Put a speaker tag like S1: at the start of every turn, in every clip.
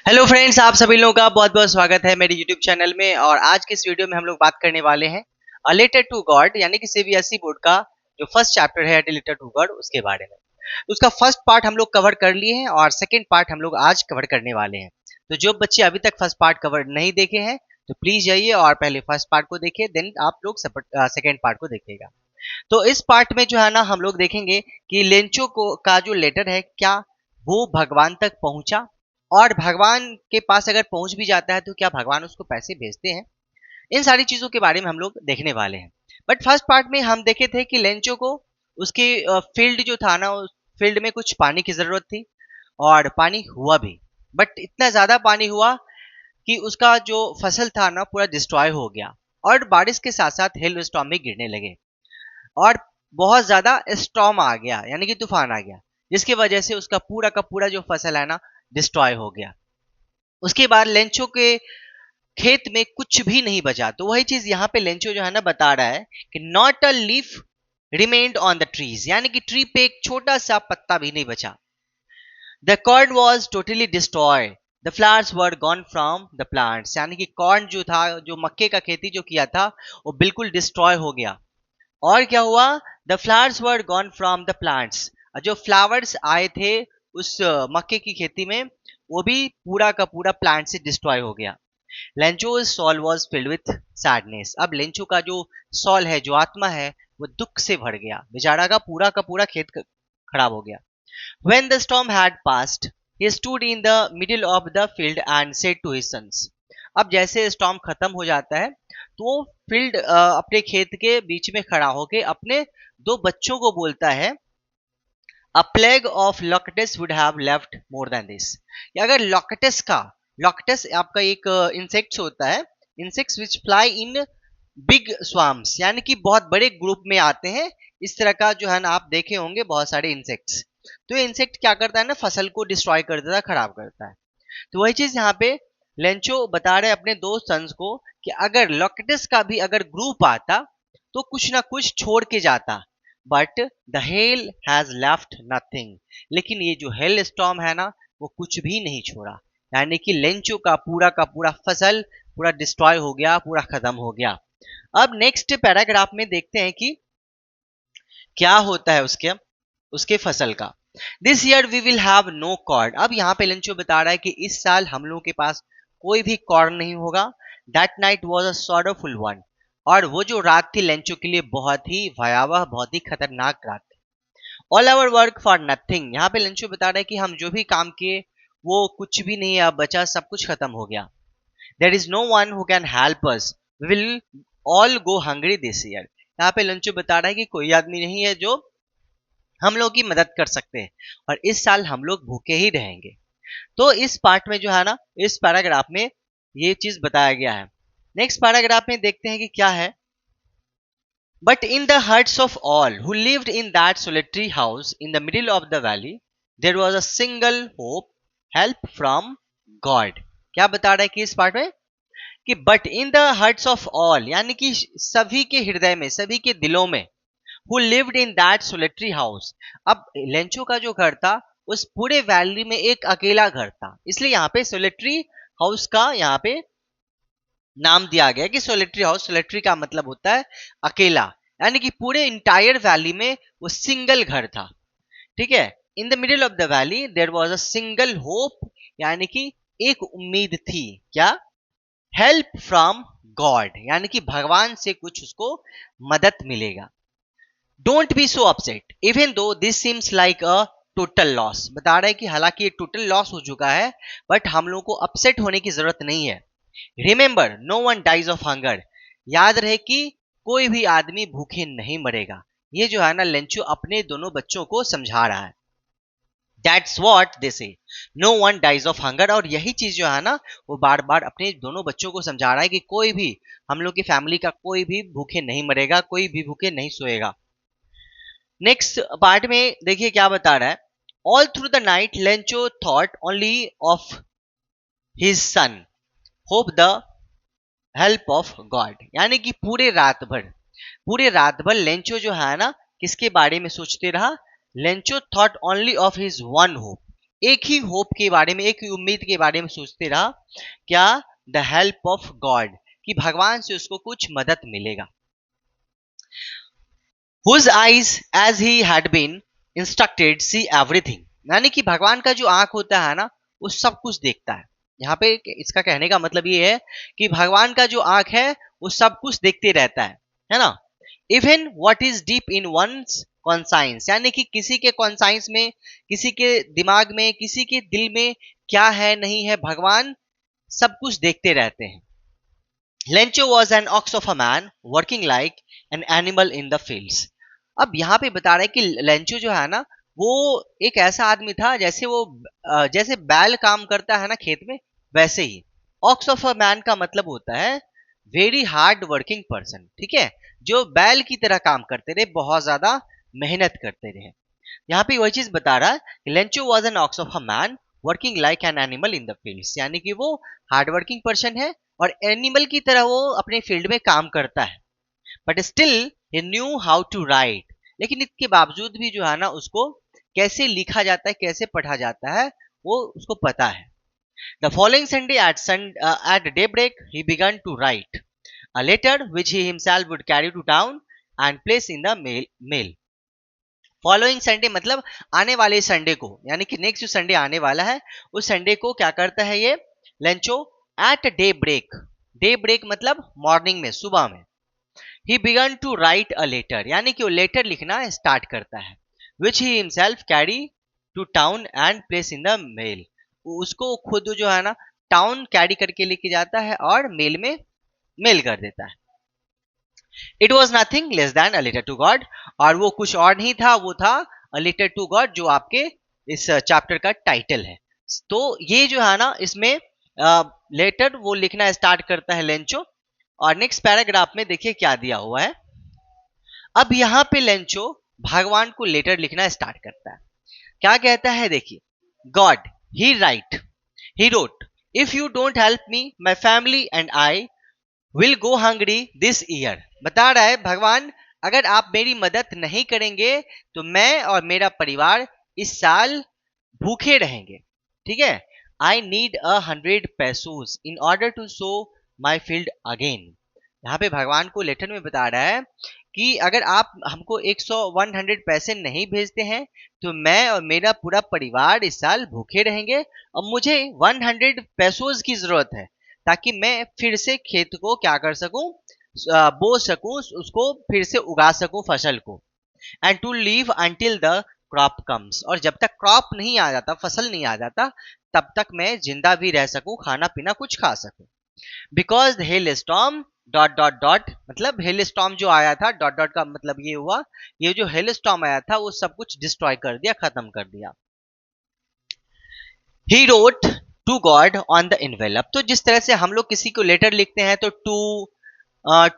S1: Hello friends, आप सभी लोगों का बहुत बहुत स्वागत है मेरे यूट्यूब चैनल में। और आज के इस वीडियो में हम लोग बात करने वाले हैं अ लेटर टू गॉड यानी कि सीबीएसई बोर्ड का जो फर्स्ट चैप्टर है अ लेटर टू गॉड उसके बारे में। तो उसका फर्स्ट पार्ट हम लोग कवर कर लिए हैं और सेकंड पार्ट हम लोग आज कवर करने वाले हैं। तो जो बच्चे अभी तक फर्स्ट पार्ट कवर नहीं देखे हैं तो प्लीज जाइए और पहले फर्स्ट पार्ट को देखिए, देन आप लोग सेकंड पार्ट को देखिएगा। तो इस पार्ट में जो है ना हम लोग देखेंगे कि लेंचो को का जो लेटर है क्या वो भगवान तक पहुंचा, और भगवान के पास अगर पहुंच भी जाता है तो क्या भगवान उसको पैसे भेजते हैं। इन सारी चीजों के बारे में हम लोग देखने वाले हैं। बट फर्स्ट पार्ट में हम देखे थे कि लेंचो को उसके फील्ड जो था ना, उस फील्ड में कुछ पानी की जरूरत थी और पानी हुआ भी। बट इतना ज्यादा पानी हुआ कि उसका जो फसल था ना पूरा डिस्ट्रॉय हो गया, और बारिश के साथ साथ हेल स्टॉर्म भी गिरने लगे और बहुत ज्यादा स्टॉर्म आ गया यानी कि तूफान आ गया, जिसकी वजह से उसका पूरा का पूरा जो फसल है ना डिस्ट्रॉय हो गया। उसके बाद लेंचो के खेत में कुछ भी नहीं बचा। तो वही चीज यहाँ पे लेंचो जो है ना बता रहा है कि not a leaf remained on the trees, यानी कि ट्री पे एक छोटा सा पत्ता भी नहीं बचा। The corn was totally destroy, the flowers were gone from the plants, यानी कि कॉर्न जो था, जो मक्के का खेती जो किया था वो बिल्कुल डिस्ट्रॉय हो गया। और क्या हुआ, the flowers were gone from the plants, जो फ्लावर्स आए थे उस मक्के की खेती में वो भी पूरा का पूरा प्लांट से डिस्ट्रॉय हो गया। Lencho's soul was filled with sadness, अब लेंचो का जो सॉल है, जो आत्मा है, वो दुख से भर गया। बेचारा का पूरा खेत खराब हो गया। When the storm had passed, he stood in the middle of the field and said to his sons. अब जैसे स्टॉर्म खत्म हो जाता है तो वो फील्ड अपने खेत के बीच में खड़ा होके अपने दो बच्चों को बोलता है, a plague of locusts would have left more than this. अगर लॉकटेस आपका एक इंसेक्ट्स होता है, insects which fly in big swarms, यानी कि बहुत बड़े ग्रुप में आते हैं। इस तरह का जो है ना आप देखे होंगे बहुत सारे इंसेक्ट्स। तो ये इंसेक्ट क्या करता है ना, फसल को डिस्ट्रॉय कर देता है, खराब करता है। तो वही चीज यहाँ पे लेंचो बता रहे अपने दो सन्स को कि अगर लॉकटेस का भी अगर ग्रुप आता तो कुछ ना कुछ छोड़ के जाता, but the hell has left nothing, लेकिन ये जो हेल स्टॉर्म है ना वो कुछ भी नहीं छोड़ा, यानी कि लेंचो का पूरा फसल पूरा डिस्ट्रॉय हो गया, पूरा खत्म हो गया। अब नेक्स्ट पैराग्राफ में देखते हैं कि क्या होता है उसके उसके फसल का। This year we will have no corn, अब यहाँ पे लेंचो बता रहा है कि इस साल हम लोगों के पास कोई भी कॉर्न नहीं होगा। That night was a sorrowful one, और वो जो रात थी लेंचो के लिए बहुत ही भयावह, बहुत ही खतरनाक रात थी। All our work for nothing, यहाँ पे लेंचो बता रहा है कि हम जो भी काम किए वो कुछ भी नहीं अब बचा, सब कुछ खत्म हो गया। There is no one who can help us, we will all go hungry this year. यहाँ पे लंचू बता रहा है कि कोई आदमी नहीं है जो हम लोग की मदद कर सकते हैं, और इस साल हम लोग भूखे ही रहेंगे। तो इस पार्ट में जो है ना, इस पैराग्राफ में ये चीज बताया गया है। नेक्स्ट पैराग्राफ में देखते हैं कि क्या है। But in the hearts of all who lived in that solitary house in the middle of the valley there was a single hope, help from God. क्या बता रहा है कि इस पार्ट में कि but in the hearts of all, यानी कि सभी के हृदय में, सभी के दिलों में, who lived in that solitary house. अब लेंचो का जो घर था उस पूरे वैली में एक अकेला घर था, इसलिए यहाँ पे सोलिटरी हाउस का यहाँ पे नाम दिया गया कि सोलिटरी हाउस। सोलिटरी का मतलब होता है अकेला, यानी कि पूरे इंटायर वैली में वो सिंगल घर था। ठीक है, in the middle of the valley there was a single hope, यानी कि एक उम्मीद थी। क्या, हेल्प फ्रॉम गॉड, यानी कि भगवान से कुछ उसको मदद मिलेगा। Don't be so upset even though this seems like a total loss, बता रहे हैं कि हालांकि ये टोटल लॉस हो चुका है बट हम लोग को अपसेट होने की जरूरत नहीं है। Remember no one dies of hunger, याद रहे कि कोई भी आदमी भूखे नहीं मरेगा। ये जो है ना लेंचो अपने दोनों बच्चों को समझा रहा है। That's what they say, no one dies of hunger, और यही चीज जो है ना वो बार बार अपने दोनों बच्चों को समझा रहा है कि कोई भी हम लोग की फैमिली का कोई भी भूखे नहीं मरेगा, कोई भी भूखे नहीं सोएगा। नेक्स्ट पार्ट में देखिए क्या बता रहा है। All through the night Lencho thought only of his son, hope the help of God, यानी कि पूरे रात भर लेंचो जो है ना किसके बारे में सोचते रहा। Lencho thought only of his one hope, एक ही होप के बारे में, एक ही उम्मीद के बारे में सोचते रहा, क्या? द हेल्प ऑफ गॉड, कि भगवान से उसको कुछ मदद मिलेगा। Whose eyes as he had been instructed see everything, यानी कि भगवान का जो आंख होता है ना, वो सब कुछ देखता है। यहाँ पे इसका कहने का मतलब ये है कि भगवान का जो आंख है वो सब कुछ देखते रहता है ना। Even what is deep in one's conscience, यानी कि किसी के कॉन्साइंस में, किसी के दिमाग में, किसी के दिल में क्या है नहीं है, भगवान सब कुछ देखते रहते हैं। Lencho was an ox of a man working like an animal in the fields. अब यहाँ पे बता रहे हैं कि लेंचो जो है ना, वो एक ऐसा आदमी था जैसे वो जैसे बैल काम करता है ना खेत में, वैसे ही। ऑक्स ऑफ अ मैन का मतलब होता है वेरी हार्ड वर्किंग पर्सन, ठीक है, जो बैल की तरह काम करते रहे, बहुत ज्यादा मेहनत करते रहे। यहाँ पे वही चीज बता रहा है कि Lencho was an ox of a man working like an animal in the fields, यानी कि वो हार्ड वर्किंग पर्सन है और एनिमल की तरह वो अपने फील्ड में काम करता है। But still he knew how to write, लेकिन इसके बावजूद भी जो है ना, उसको कैसे लिखा जाता है, कैसे पढ़ा जाता है, वो उसको पता है। The following Sunday at daybreak he began to write a letter which he himself would carry to town and place in the mail. Following Sunday मतलब आने वाले संडे को, यानी कि नेक्स्ट जो संडे आने वाला है उस संडे को क्या करता है ये Lencho? At day break, day break मतलब मॉर्निंग में, सुबह में। He began to write a letter, यानी कि वो लेटर लिखना स्टार्ट करता है, which he himself carry to town and place in the mail. उसको खुद जो है ना टाउन कैरी करके लेके जाता है और मेल में मेल कर देता है। It was nothing less than a letter to God, और वो कुछ और नहीं था, वो था अ लेटर टू गॉड, जो आपके इस चैप्टर का टाइटल है। तो ये जो है ना, इसमें लेटर वो लिखना स्टार्ट करता है लेंचो। और नेक्स्ट पैराग्राफ में देखिए क्या दिया हुआ है। अब यहाँ पे लेंचो भगवान को लेटर लिखना स्टार्ट करता है। क्या कहता है देखिए, God he right, he wrote, if you don't help me my family and I will go hungry this year. बता रहा है भगवान, अगर आप मेरी मदद नहीं करेंगे तो मैं और मेरा परिवार इस साल भूखे रहेंगे, ठीक है। I need 100 pesos in order to sow my field again. यहाँ पे भगवान को लेटर में बता रहा है कि अगर आप हमको 100 पैसे नहीं भेजते हैं तो मैं और मेरा पूरा परिवार इस साल भूखे रहेंगे, और मुझे 100 pesos की जरूरत है ताकि मैं फिर से खेत को क्या कर सकूं, बो सकूं, उसको फिर से उगा सकूं फसल को। And to live until the crop comes, और जब तक क्रॉप नहीं आ जाता, फसल नहीं आ जाता, तब तक मैं जिंदा भी रह सकूं, खाना पीना कुछ खा सकूं। Because the hell storm dot dot dot, मतलब हेल स्टॉर्म जो आया था, डॉट डॉट का मतलब ये हुआ, ये जो हेल स्टॉर्म आया था वो सब कुछ डिस्ट्रॉय कर दिया, खत्म कर दिया। He wrote to God on the envelope, तो जिस तरह से हम लोग किसी को लेटर लिखते हैं तो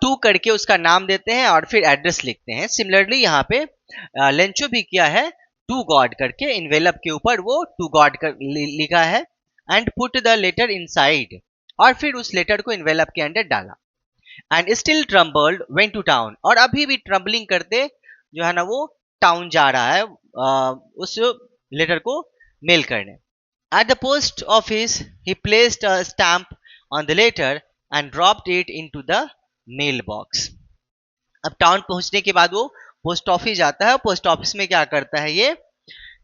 S1: टू करके उसका नाम देते हैं और फिर एड्रेस लिखते हैं, सिमिलरली यहाँ पे लेंचो भी किया है, टू गॉड करके इन्वेलप के ऊपर वो टू गॉड कर लिखा है। And put the letter inside, और फिर उस लेटर को इन्वेलप के अंदर डाला। And still troubled went to town, और अभी भी ट्रम्बलिंग करते जो है ना वो टाउन जा रहा है उस लेटर को मेल करने। At the post office he placed a stamp on the letter and dropped it into the mail box. अब टाउन पहुंचने के बाद वो पोस्ट ऑफिस जाता है, पोस्ट ऑफिस में क्या करता है ये,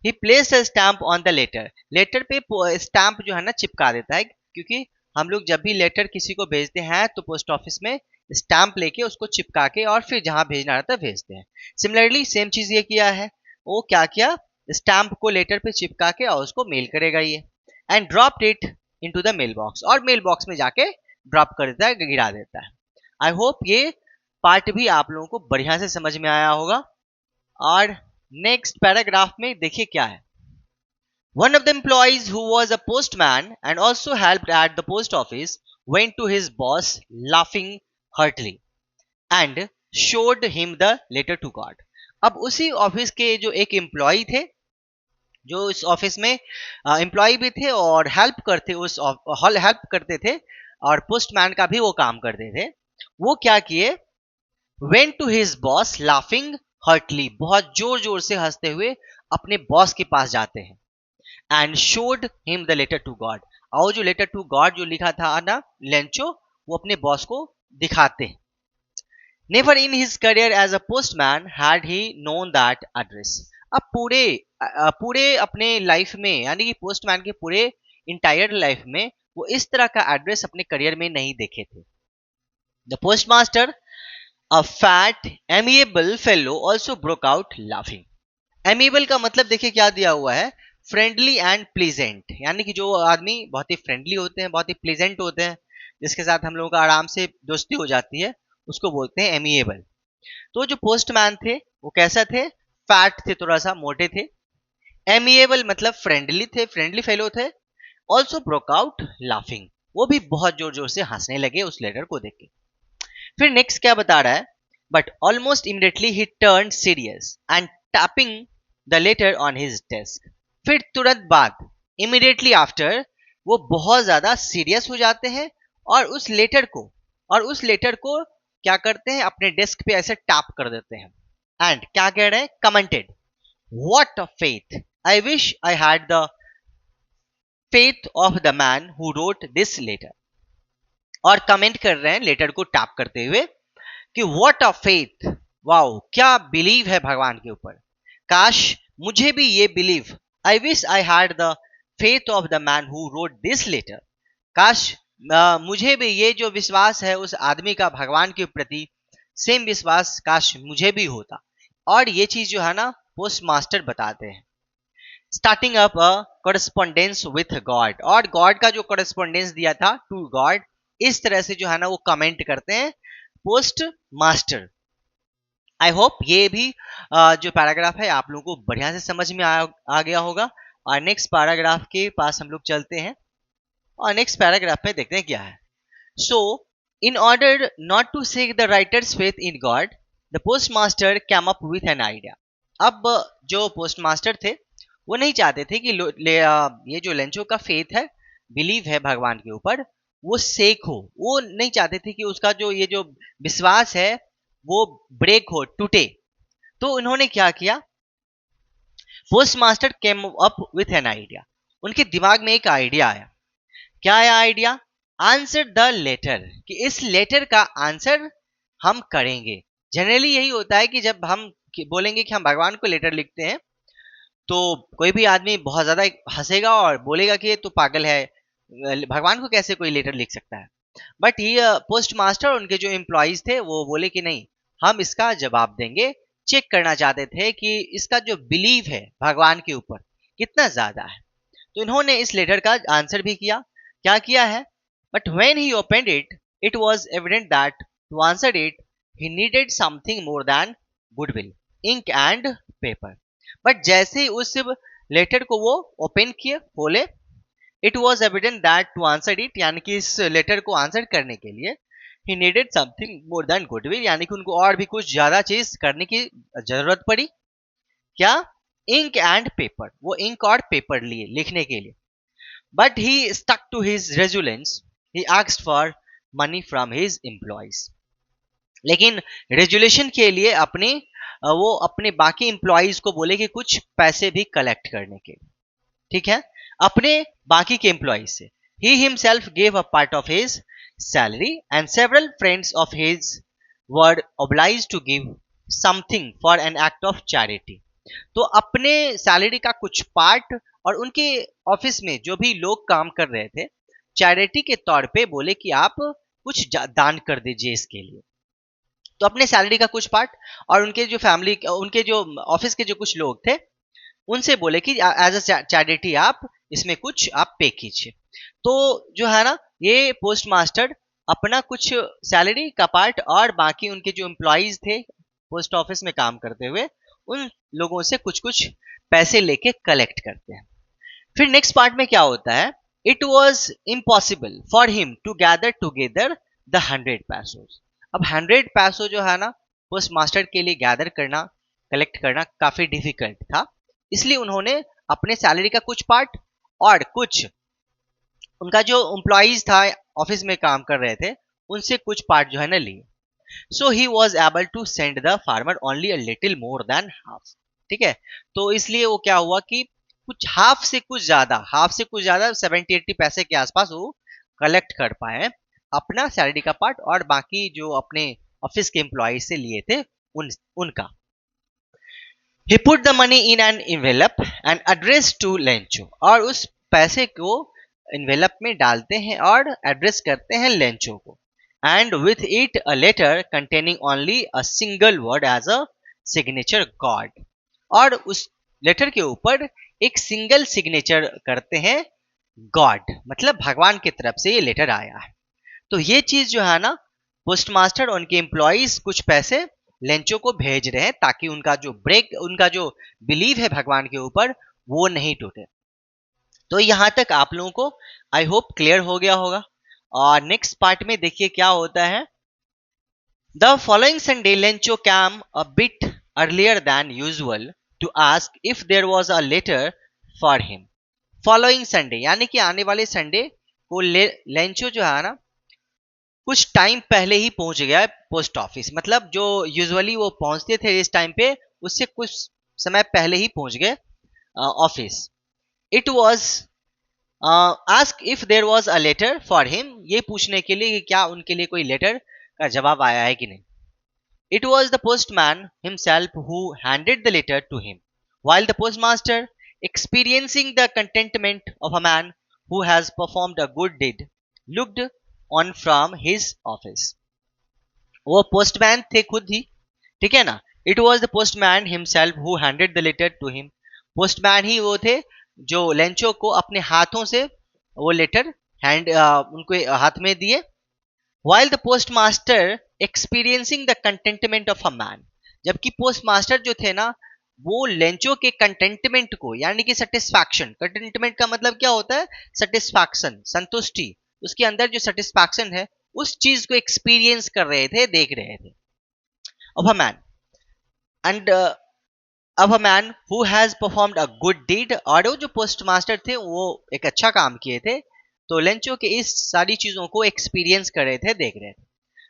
S1: he place a stamp on the letter, letter पे स्टैम्प जो है ना चिपका देता है, क्योंकि हम लोग जब भी लेटर किसी को भेजते हैं तो पोस्ट ऑफिस में स्टैम्प लेके उसको चिपका के और फिर जहां भेजना रहता है भेजते हैं। सिमिलरली सेम चीज ये किया है, वो क्या किया, स्टैम्प को लेटर पे चिपका के और उसको मेल करेगा ये। And dropped it into the mail box, और मेल बॉक्स में जाके ड्रॉप कर देता है, गिरा देता है। आई होप ये पार्ट भी आप लोगों को बढ़िया से समझ में आया होगा। और नेक्स्ट पैराग्राफ में देखिए क्या है। One of the employees, who was a postman and also helped at the post office, went to his boss laughing heartily and showed him the letter to God. अब उसी ऑफिस के जो एक employ थे, जो इस ऑफिस में employ भी थे और हेल्प करते थे और पोस्टमैन का भी वो काम करते थे, वो क्या किए, went to his boss laughing heartily, बहुत जोर जोर से हंसते हुए अपने बॉस के पास जाते हैं। And showed him the letter to God. और जो लेटर टू गॉड जो लिखा था ना लेंचो, वो अपने बॉस को दिखाते। Never in his career as a postman had he known that address. अब पूरे अपने लाइफ में, यानी कि पोस्टमैन के पूरे इंटायर लाइफ में वो इस तरह का एड्रेस अपने करियर में नहीं देखे थे। The postmaster, a fat amiable fellow, also broke out laughing. Amiable का मतलब देखिए क्या दिया हुआ है, फ्रेंडली एंड प्लीजेंट, यानी कि जो आदमी बहुत ही फ्रेंडली होते हैं, बहुत ही प्लीजेंट होते हैं, जिसके साथ हम लोगों का आराम से दोस्ती हो जाती है, उसको बोलते हैं एमिएबल। तो जो पोस्टमैन थे वो कैसा थे, फैट थे, थोड़ा सा मोटे थे। एमिएबल मतलब फ्रेंडली थे, फ्रेंडली फेलो थे। ऑल्सो ब्रोक आउट लाफिंग, वो भी बहुत जोर जोर से हंसने लगे उस लेटर को देख के। फिर नेक्स्ट क्या बता रहा है, but almost immediately he turn serious and tapping the later on his desk. फिर तुरंत बाद, इमीडिएटली आफ्टर, वो बहुत ज्यादा सीरियस हो जाते हैं और उस लेटर को क्या करते हैं, अपने डेस्क पे ऐसे टैप कर देते हैं। एंड क्या कह रहे हैं, commented, what a faith, I wish I had the faith of the man who wrote this letter. और कमेंट कर रहे हैं लेटर को टैप करते हुए कि व्हाट अ फेथ, वाओ क्या बिलीव है भगवान के ऊपर, काश मुझे भी ये believe, I wish I had the faith of the man who wrote this letter, काश मुझे भी ये जो विश्वास है उस आदमी का भगवान के प्रति, सेम विश्वास काश मुझे भी होता। और ये चीज जो है ना पोस्ट मास्टर बताते हैं। Starting up a correspondence with God, और गॉड का जो कोरेस्पोंडेंस दिया था टू गॉड, इस तरह से जो है ना वो कमेंट करते हैं पोस्ट मास्टर। आई होप ये भी जो पैराग्राफ है आप लोगों को बढ़िया से समझ में आ गया होगा। और नेक्स्ट पैराग्राफ के पास हम लोग चलते हैं और नेक्स्ट पैराग्राफ में देखते हैं क्या है। So in order not to shake the writer's faith in God, the post master came up with an idea. अब जो पोस्ट मास्टर थे वो नहीं चाहते थे कि ये जो लेंचो का फेथ है, बिलीव है भगवान के ऊपर, वो सेक हो। वो नहीं चाहते थे कि उसका जो ये जो विश्वास है वो ब्रेक हो, टूटे। तो उन्होंने क्या किया, post master came up with an idea. उनके दिमाग में एक आइडिया आया। क्या आया आइडिया, आंसर द लेटर, कि इस लेटर का आंसर हम करेंगे। जनरली यही होता है कि जब हम बोलेंगे कि हम भगवान को लेटर लिखते हैं, तो कोई भी आदमी बहुत ज्यादा हंसेगा और बोलेगा कि ये तो पागल है, भगवान को कैसे कोई लेटर लिख सकता है। बट ये पोस्ट मास्टर और उनके जो एम्प्लॉइज थे वो बोले कि नहीं, हम इसका जवाब देंगे। चेक करना चाहते थे कि इसका जो बिलीव है भगवान के ऊपर कितना ज्यादा है। तो इन्होंने इस लेटर का आंसर भी किया। क्या किया है, but when he opened it, it was evident that to answer it he needed something more than goodwill, ink and paper. बट जैसे ही उस लेटर को वो ओपन किए, खोले, it was evident that to answer it, यानी कि इस लेटर को आंसर करने के लिए he needed something more than goodwill, यानी कि उनको और भी कुछ ज्यादा चीज करने की जरूरत पड़ी। क्या, इंक एंड पेपर, वो इंक और पेपर लिए लिखने के लिए। But he stuck to his resolutions, he asked for money from his employees. लेकिन रेजुलेशन के लिए वो अपने बाकी एम्प्लॉइज को बोले कि कुछ पैसे भी कलेक्ट करने के लिए, ठीक है, अपने बाकी के एम्प्लॉइज से। He himself gave a part of his salary and several friends of his were obliged to give something for an act of charity. तो अपने सैलरी का कुछ पार्ट और उनके ऑफिस में जो भी लोग काम कर रहे थे, चैरिटी के तौर पे बोले कि आप कुछ दान कर दीजिए इसके लिए। तो अपने सैलरी का कुछ पार्ट और उनके जो फैमिली, उनके जो ऑफिस के जो कुछ लोग थे, उनसे बोले कि एज अ चैरिटी आप इसमें कुछ आप पे कीजिए। तो जो है ना ये पोस्ट मास्टर अपना कुछ सैलरी का पार्ट और बाकी उनके जो एम्प्लॉइज थे पोस्ट ऑफिस में काम करते हुए, उन लोगों से कुछ कुछ पैसे लेके कलेक्ट करते हैं। फिर नेक्स्ट पार्ट में क्या होता है, it was impossible for him to gather together the 100 pesos. अब 100 पैसो जो है ना पोस्ट मास्टर के लिए गैदर करना, कलेक्ट करना काफी डिफिकल्ट था। इसलिए उन्होंने अपने सैलरी का कुछ पार्ट और कुछ उनका जो एम्प्लॉइज था ऑफिस में काम कर रहे थे, उनसे कुछ पार्ट जो है ना लिए। So he was able to send the farmer only a little more than half. ठीक है, तो इसलिए वो क्या हुआ कि कुछ हाफ से कुछ ज्यादा 70-80 पैसे के आसपास वो कलेक्ट कर पाए अपना सैलरी का पार्ट, और बाकी जो अपने ऑफिस के एम्प्लॉय से लिए थे उनका। He put the money in an envelope and addressed to Lencho, और उस पैसे को envelope में डालते हैं और एड्रेस करते हैं लेंचो को, and with it a letter containing only a single word as a signature God, और उस लेटर के ऊपर एक सिंगल सिग्नेचर करते हैं गॉड, मतलब भगवान की तरफ से ये लेटर आया है। तो ये चीज जो है ना, पोस्टमास्टर और उनके एम्प्लॉइज कुछ पैसे लेंचो को भेज रहे हैं ताकि उनका जो बिलीव है भगवान के ऊपर वो नहीं टूटे। तो यहां तक आप लोगों को आई होप क्लियर हो गया होगा। और नेक्स्ट पार्ट में देखिए क्या होता है। The following Sunday Lencho came a bit earlier than usual to ask if there was a letter for him. Following Sunday यानी कि आने वाले संडे को लेंचो जो है ना कुछ टाइम पहले ही पहुंच गया पोस्ट ऑफिस, मतलब जो यूजुअली वो पहुंचते थे इस टाइम पे उससे कुछ समय पहले ही पहुंच गए office. It was ask if there was a letter for him, ये पूछने के लिए कि क्या उनके लिए कोई लेटर का जवाब आया है कि नहीं। It was the postman himself who handed the letter to him, while the postmaster experiencing the contentment of a man who has performed a good deed looked on from his office। वो postman थे खुद ही, ठीक है ना। It was the postman himself who handed the letter to him, postman ही वो थे जो लेंचो को अपने हाथों से वो लेटर उनको हाथ में दिए। While the postmaster experiencing the containment of a man, जबकि पोस्टमास्टर जो थे ना वो लेंचो के कंटेंटमेंट को यानी कि सेटिस्फैक्शन, कंटेंटमेंट का मतलब क्या होता है, सेटिस्फैक्शन, संतुष्टि, उसके अंदर जो सेटिस्फैक्शन है उस चीज को एक्सपीरियंस कर रहे थे, देख रहे थे। Of a man and of a man who has performed a good deed, और वो जो पोस्टमास्टर थे वो एक अच्छा काम किए थे, तो लेंचो के इस सारी चीजों को एक्सपीरियंस कर रहे थे, देख रहे थे।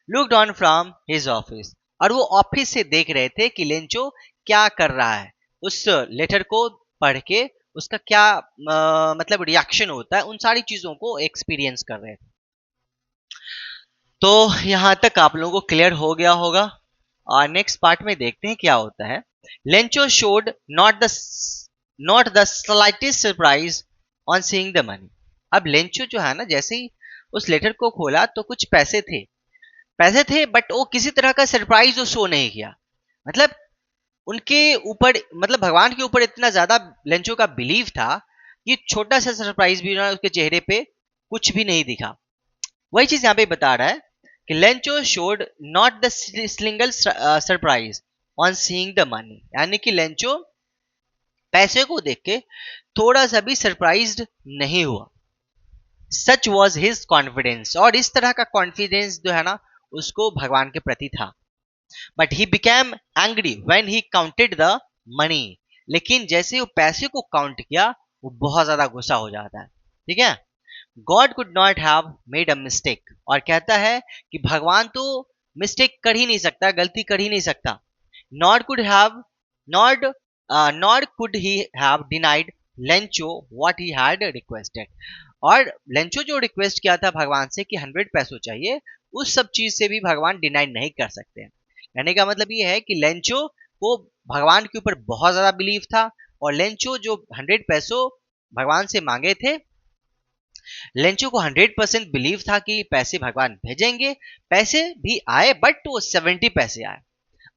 S1: Looked on from his office, और वो ऑफिस से देख रहे थे कि लेंचो क्या कर रहा है, उस लेटर को पढ़ के उसका क्या मतलब रिएक्शन होता है, उन सारी चीजों को एक्सपीरियंस कर रहे थे। तो यहां तक आप लोगों को क्लियर हो गया होगा। और नेक्स्ट पार्ट में देखते हैं क्या होता है। Lencho showed not the slightest surprise on seeing the money. अब लेंचो जो है ना जैसे ही उस लेटर को खोला तो कुछ पैसे थे बट वो किसी तरह का सरप्राइज वो शो नहीं किया, मतलब उनके ऊपर, मतलब भगवान के ऊपर इतना ज्यादा लेंचो का बिलीव था कि छोटा सा सरप्राइज भी ना उसके चेहरे पे कुछ भी नहीं दिखा। वही चीज यहाँ पे बता रहा है कि Lencho showed not the single surprise on seeing the money, यानी कि लेंचो पैसे को देख के थोड़ा सा भी सरप्राइज्ड नहीं हुआ। सच वॉज हिज कॉन्फिडेंस, और इस तरह का कॉन्फिडेंस जो है ना उसको भगवान के प्रति था। But he became angry when he counted the money, लेकिन जैसे वो पैसे को काउंट किया वो बहुत ज्यादा गुस्सा हो जाता है, ठीक है। God could not have made a mistake, और कहता है कि भगवान तो मिस्टेक कर ही नहीं सकता, गलती कर ही नहीं सकता। Not could he have denied Lencho what he had requested, और लेंचो जो रिक्वेस्ट किया था भगवान से कि 100 पैसों चाहिए, उस सब चीज से भी भगवान डिनाइड नहीं कर सकते हैं। कहने का मतलब ये है कि लेंचो को भगवान के ऊपर बहुत ज्यादा बिलीव था, और लेंचो जो 100 पैसों भगवान से मांगे थे, लेंचो को 100% बिलीव था कि पैसे भगवान भेजेंगे। पैसे भी आए बट वो 70 पैसे आए।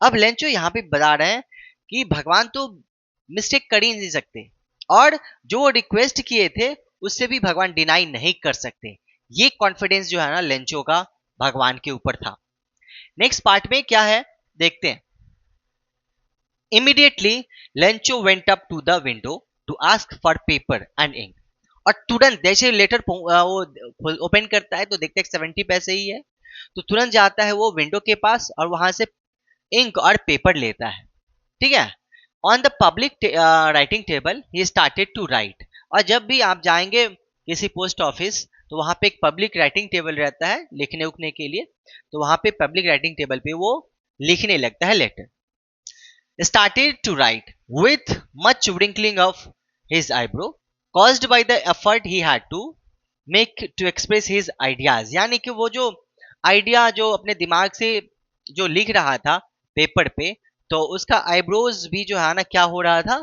S1: अब लेंचो यहाँ पे बता रहे हैं कि भगवान तो मिस्टेक कर ही नहीं सकते, और जो रिक्वेस्ट किए थे उससे भी भगवान डिनाई नहीं कर सकते। ये कॉन्फिडेंस जो है ना लेंचो का भगवान के ऊपर था। नेक्स्ट पार्ट में क्या है देखते हैं। Immediately Lencho went up to the window to ask for paper and ink, और तुरंत जैसे लेटर वो ओपन करता है तो देखते हैं 70 पैसे ही है, तो तुरंत जाता है वो विंडो के पास और वहां से इंक और पेपर लेता है, ठीक है। On the public writing table he started to write, और जब भी आप जाएंगे किसी पोस्ट ऑफिस तो वहां पे एक पब्लिक राइटिंग टेबल रहता है लिखने उखने के लिए, तो वहां पे पब्लिक राइटिंग टेबल पे वो लिखने लगता है letter. Started to write with much wrinkling of his eyebrow caused by the effort he had to make to express his ideas। यानी कि वो जो आइडिया जो अपने दिमाग से जो लिख रहा था पेपर पे, तो उसका आईब्रोज भी जो है ना क्या हो रहा था,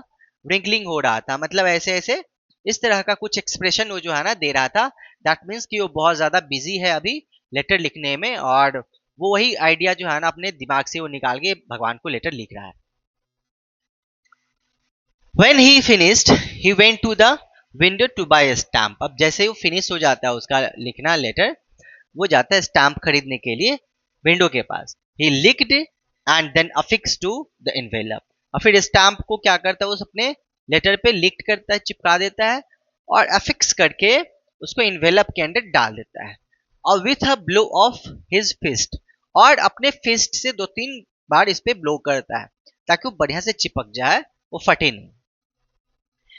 S1: रिंकलिंग हो रहा था, मतलब ऐसे ऐसे इस तरह का कुछ एक्सप्रेशन वो जो है ना दे रहा था। दैट मीन्स कि वो बहुत ज्यादा बिजी है अभी लेटर लिखने में, और वो वही आइडिया जो है ना अपने दिमाग से वो निकाल के भगवान को लेटर लिख रहा है। When he finished, he went to the window to buy a stamp। अब जैसे ही वो फिनिश हो जाता है उसका लिखना लेटर, वो जाता है स्टैम्प खरीदने के लिए विंडो के पास। He licked and then affixed to the envelope। और फिर स्टैम्प को क्या करता है, उस अपने लेटर पे लिख करता है, चिपका देता है, और अफिक्स करके उसको इन्वेलप के अंदर डाल देता है। और with a blow of his fist, और अपने फिस्ट से 2-3 बार इस पे ब्लो करता है ताकि वो बढ़िया से चिपक जाए, वो फटे नहीं।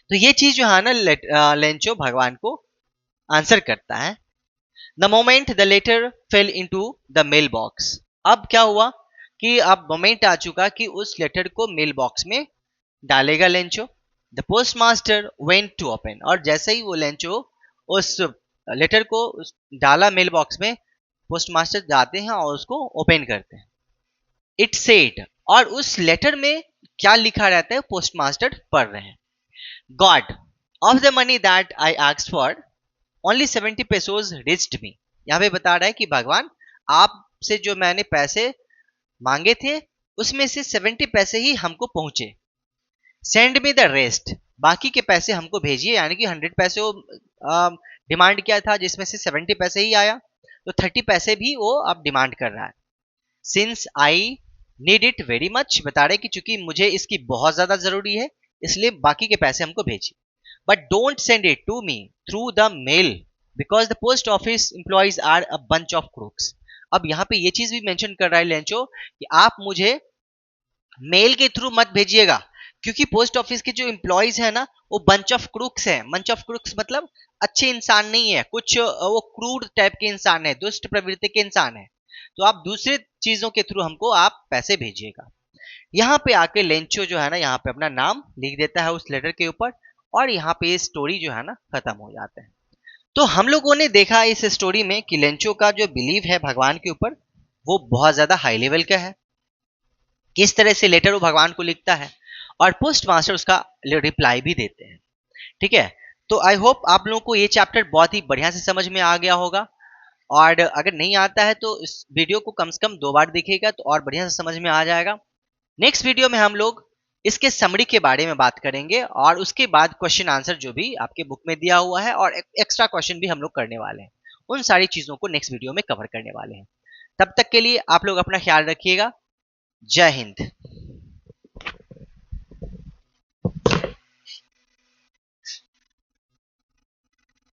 S1: तो ये चीज जो है ना लेंचो भगवान को आंसर करता है। The moment the letter fell into the mail box. अब क्या हुआ कि अब मोमेंट आ चुका कि उस लेटर को मेल बॉक्स में डालेगा लेंचो। The post master went to open, और जैसे ही वो लेंचो उस लेटर को डाला मेल बॉक्स में, पोस्ट मास्टर जाते हैं और उसको ओपन करते हैं। इट सेड, और उस लेटर में क्या लिखा रहता है पोस्ट मास्टर पढ़ रहे हैं। God, of the money that I asked for, only 70 pesos reached me। यहाँ पे बता रहा है कि भगवान आपसे जो मैंने पैसे मांगे थे उसमें से 70 पैसे ही हमको पहुंचे। सेंड मी द रेस्ट, बाकी के पैसे हमको भेजिए। यानी कि 100 पैसे वो डिमांड किया था जिसमें से 70 पैसे ही आया, तो 30 पैसे भी वो अब डिमांड कर रहा है। Since I need it very much, बता रहे कि चूंकि मुझे इसकी बहुत ज्यादा जरूरी है इसलिए बाकी के पैसे हमको भेजिए। But don't send it to me through the mail because the post office employees are a bunch of crooks. अब यहाँ पे ये चीज भी मेंशन कर रहा है लेंचो कि आप मुझे मेल के थ्रू मत भेजिएगा, क्योंकि पोस्ट ऑफिस के जो एम्प्लॉइज है ना वो बंच ऑफ क्रूक्स है। बंच ऑफ क्रूक्स मतलब अच्छे इंसान नहीं है, कुछ वो क्रूर टाइप के इंसान है, दुष्ट प्रवृत्ति के इंसान है। तो आप दूसरे चीजों के थ्रू हमको आप पैसे भेजिएगा। यहाँ पे आके लेंचो जो है ना यहाँ पे अपना नाम लिख देता है उस लेटर के ऊपर, और यहाँ पे ये स्टोरी जो है ना खत्म हो जाता है। तो हम लोगों ने देखा इस स्टोरी में कि लेंचो का जो बिलीव है भगवान के ऊपर वो बहुत ज्यादा हाई लेवल का है। किस तरह से लेटर वो भगवान को लिखता है और पोस्ट मास्टर उसका रिप्लाई भी देते हैं। ठीक है, तो आई होप आप लोगों को ये चैप्टर बहुत ही बढ़िया से समझ में आ गया होगा, और अगर नहीं आता है तो इस वीडियो को कम से कम 2 बार देखिएगा तो और बढ़िया से समझ में आ जाएगा। नेक्स्ट वीडियो में हम लोग इसके समरी के बारे में बात करेंगे, और उसके बाद क्वेश्चन आंसर जो भी आपके बुक में दिया हुआ है और एक्स्ट्रा क्वेश्चन भी हम लोग करने वाले हैं, उन सारी चीजों को नेक्स्ट वीडियो में कवर करने वाले हैं। तब तक के लिए आप लोग अपना ख्याल रखिएगा। जय हिंद।